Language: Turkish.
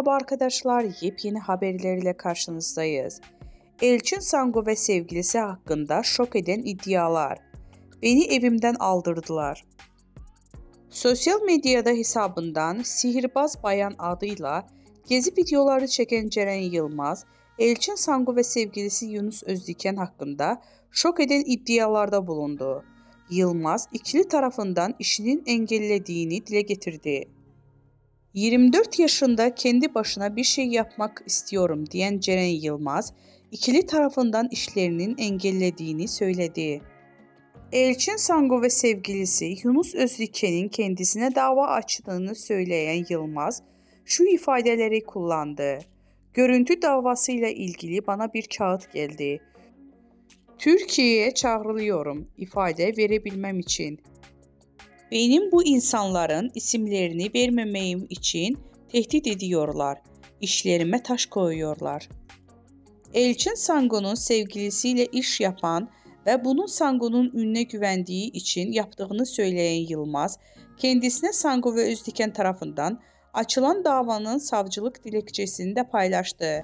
Merhaba arkadaşlar, yepyeni haberlerle karşınızdayız. Elçin Sangu ve sevgilisi hakkında şok eden iddialar. Beni evimden aldırdılar. Sosyal medyada hesabından Sihirbaz Bayan adıyla gezi videoları çeken Ceren Yılmaz, Elçin Sangu ve sevgilisi Yunus Özdiken hakkında şok eden iddialarda bulundu. Yılmaz, ikili tarafından işinin engellediğini dile getirdi. 24 yaşında kendi başına bir şey yapmak istiyorum diyen Ceren Yılmaz, ikili tarafından işlerinin engellediğini söyledi. Elçin Sangu ve sevgilisi Yunus Özdiken'in kendisine dava açtığını söyleyen Yılmaz, şu ifadeleri kullandı. Görüntü davasıyla ilgili bana bir kağıt geldi. Türkiye'ye çağrılıyorum ifade verebilmem için. Benim bu insanların isimlerini vermemeyim için tehdit ediyorlar. İşlerime taş koyuyorlar. Elçin Sangu'nun sevgilisiyle iş yapan ve bunun Sangu'nun ününe güvendiği için yaptığını söyleyen Yılmaz, kendisine Sangu ve Özdiken tarafından açılan davanın savcılık dilekçesini de paylaştı.